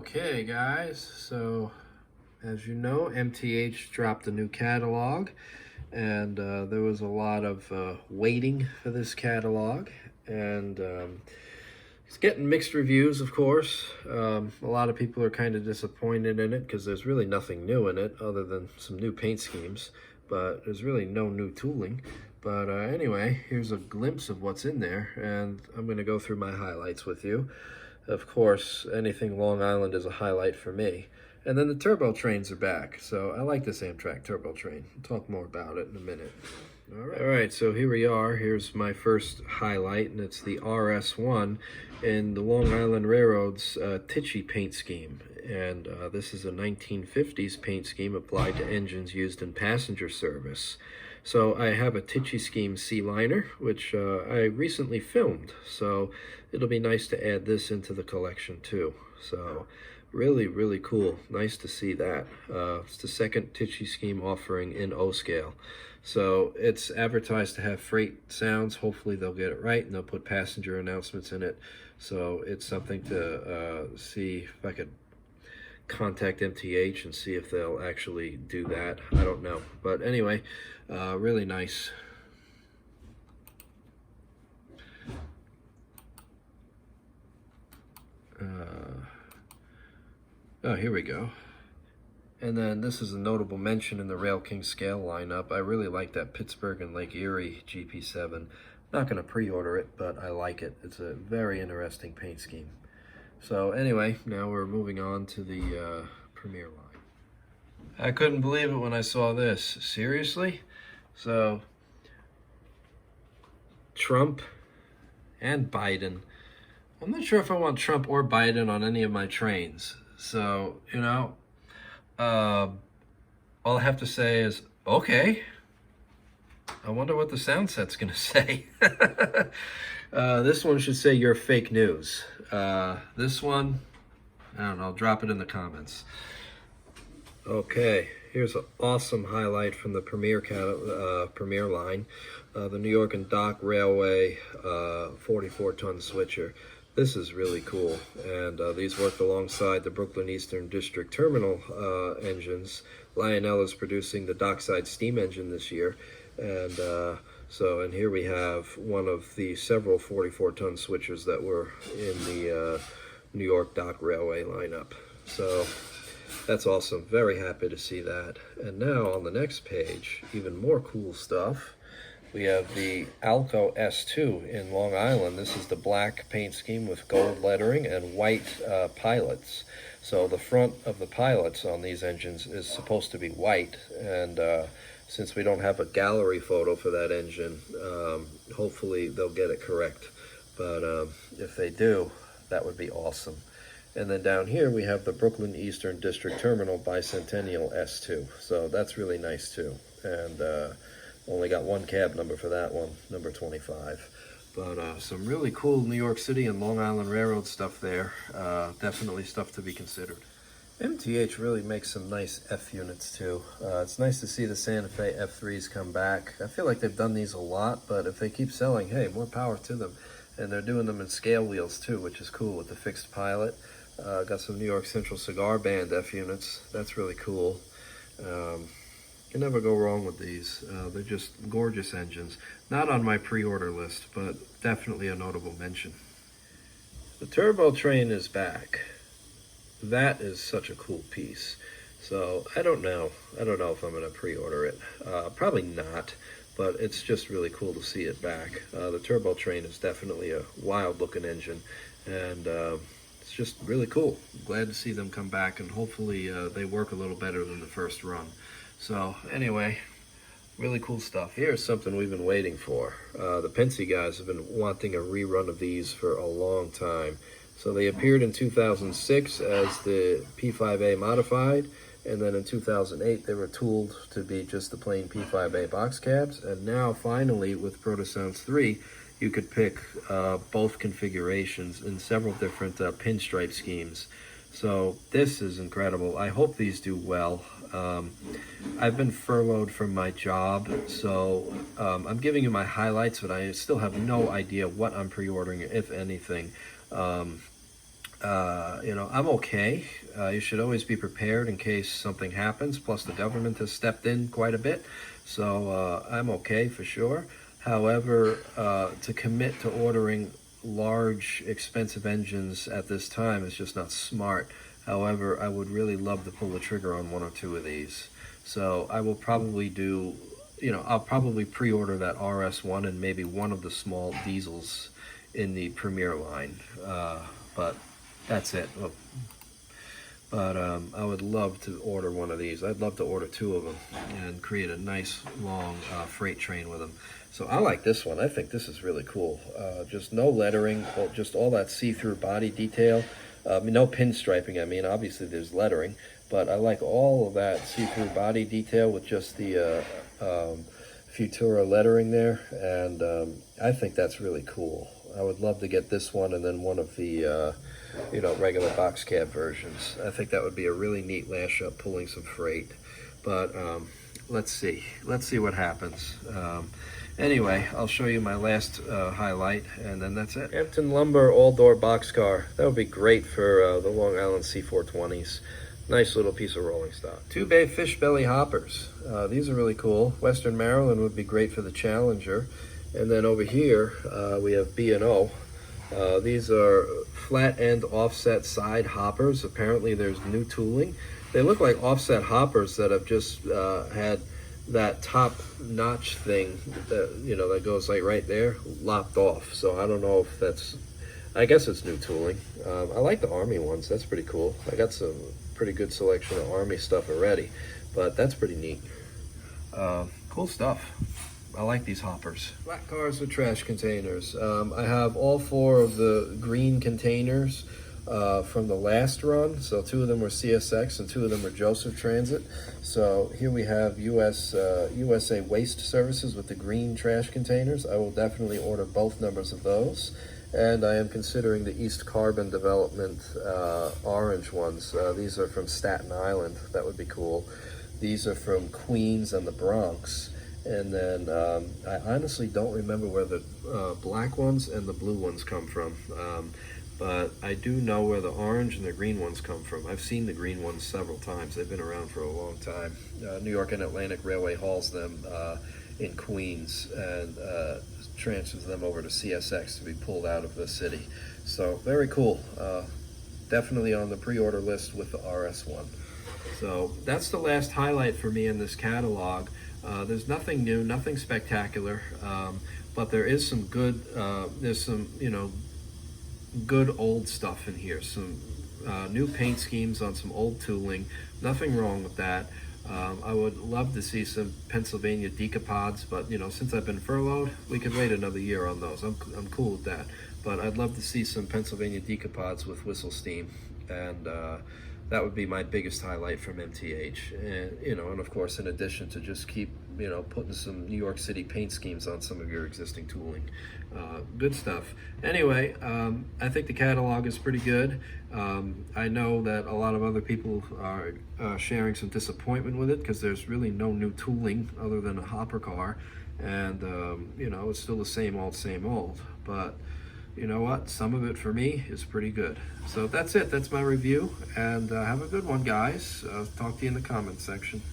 Okay guys, so as you know, MTH dropped a new catalog, and there was a lot of waiting for this catalog, and it's getting mixed reviews, of course. A lot of people are kind of disappointed in it because there's really nothing new in it other than some new paint schemes, but there's really no new tooling. But anyway, here's a glimpse of what's in there, and I'm going to go through my highlights with you. Of course, anything Long Island is a highlight for me. And then the turbo trains are back, so I like this Amtrak turbo train. We'll talk more about it in a minute. All right, so here we are. Here's my first highlight, and it's the RS1 in the Long Island Railroad's Tichy paint scheme. And this is a 1950s paint scheme applied to engines used in passenger service. So I have a Tichy scheme C-liner, which I recently filmed. So it'll be nice to add this into the collection too. So really, really cool. Nice to see that. It's the second Tichy scheme offering in O scale. So it's advertised to have freight sounds. Hopefully they'll get it right and they'll put passenger announcements in it. So it's something to see if I could contact MTH and see if they'll actually do that. I don't know, but anyway, really nice. Oh, here we go. And then this is a notable mention in the Rail King scale lineup. I really like that Pittsburgh and Lake Erie GP7. Not going to pre-order it, but I like it. It's a very interesting paint scheme. So anyway, now we're moving on to the Premier line. I couldn't believe it when I saw this. Seriously? So, Trump and Biden. I'm not sure if I want Trump or Biden on any of my trains. So, you know, all I have to say is, okay. I wonder what the sound set's going to say. This one should say you're fake news. This one, I don't know, I'll drop it in the comments. Okay, here's an awesome highlight from the Premier line. The New York and Dock Railway 44-ton switcher. This is really cool, and these worked alongside the Brooklyn Eastern District Terminal engines. Lionel is producing the dockside steam engine this year, and and here we have one of the several 44-ton switchers that were in the New York Dock Railway lineup. So that's awesome. Very happy to see that. And now on the next page, even more cool stuff. We have the Alco S2 in Long Island. This is the black paint scheme with gold lettering and white pilots. So the front of the pilots on these engines is supposed to be white, and since we don't have a gallery photo for that engine, hopefully they'll get it correct. But if they do, that would be awesome. And then down here we have the Brooklyn Eastern District Terminal Bicentennial S2. So that's really nice too. And only got one cab number for that one, number 25. But some really cool New York City and Long Island Railroad stuff there. Definitely stuff to be considered. MTH really makes some nice F units too. It's nice to see the Santa Fe F3s come back. I feel like they've done these a lot, but if they keep selling, hey, more power to them. And they're doing them in scale wheels too, which is cool with the fixed pilot. Got some New York Central Cigar Band F units. That's really cool. You never go wrong with these. They're just gorgeous engines. Not on my pre-order list, but definitely a notable mention. The turbo train is back. That is such a cool piece. So I don't know if I'm going to pre-order it. Probably not, but it's just really cool to see it back. The turbo train is definitely a wild looking engine, and it's just really cool. Glad to see them come back, and hopefully they work a little better than the first run. So anyway, really cool stuff. Here's something we've been waiting for. The Penske guys have been wanting a rerun of these for a long time. So they appeared in 2006 as the P5A modified, and then in 2008 they were tooled to be just the plain P5A box cabs, and now finally with Protosounds 3 you could pick both configurations in several different pinstripe schemes. So this is incredible. I hope these do well. I've been furloughed from my job, so I'm giving you my highlights, but I still have no idea what I'm pre-ordering, if anything. You know, I'm okay. You should always be prepared in case something happens. Plus, the government has stepped in quite a bit, so I'm okay for sure. However, to commit to ordering large, expensive engines at this time is just not smart. However, I would really love to pull the trigger on one or two of these. So I will probably do, you know, I'll probably pre-order that RS1 and maybe one of the small diesels in the Premier line. But that's it. But I would love to order one of these. I'd love to order two of them and create a nice long freight train with them. So I like this one. I think this is really cool. Just no lettering, just all that see-through body detail. No pinstriping. I mean, obviously there's lettering, but I like all of that see-through body detail with just the Futura lettering there, and I think that's really cool. I would love to get this one and then one of the you know, regular box cab versions. I think that would be a really neat lash up pulling some freight. But let's see what happens. Anyway, I'll show you my last highlight, and then that's it. Hampton Lumber all-door boxcar. That would be great for the Long Island C420s. Nice little piece of rolling stock. 2-bay fish belly hoppers. These are really cool. Western Maryland would be great for the Challenger. And then over here, we have B&O. These are flat end offset side hoppers. Apparently there's new tooling. They look like offset hoppers that have just had that top notch thing that, you know, that goes like right there, lopped off. So I don't know if that's, I guess it's new tooling. I like the Army ones. That's pretty cool. I got some pretty good selection of Army stuff already, but that's pretty neat. Cool stuff. I like these hoppers. Flat cars with trash containers. I have all 4 of the green containers from the last run. So 2 of them were CSX and 2 of them were Joseph Transit. So here we have USA Waste Services with the green trash containers. I will definitely order both numbers of those. And I am considering the East Carbon Development orange ones. These are from Staten Island. That would be cool. These are from Queens and the Bronx. And then I honestly don't remember where the black ones and the blue ones come from. But I do know where the orange and the green ones come from. I've seen the green ones several times. They've been around for a long time. New York and Atlantic Railway hauls them in Queens and transfers them over to CSX to be pulled out of the city. So very cool. Definitely on the pre-order list with the RS1. So that's the last highlight for me in this catalog. There's nothing new, nothing spectacular, but there is some good, there's some, you know, good old stuff in here. Some new paint schemes on some old tooling. Nothing wrong with that. I would love to see some Pennsylvania decapods, but you know, since I've been furloughed, we could wait another year on those. I'm cool with that. But I'd love to see some Pennsylvania decapods with whistle steam, and that would be my biggest highlight from MTH. And you know, and of course, in addition to just keep, you know, putting some New York City paint schemes on some of your existing tooling. Good stuff. Anyway, I think the catalog is pretty good. I know that a lot of other people are sharing some disappointment with it because there's really no new tooling other than a hopper car, and you know, it's still the same old. But you know what? Some of it for me is pretty good. So that's it. That's my review, and have a good one, guys. Talk to you in the comments section.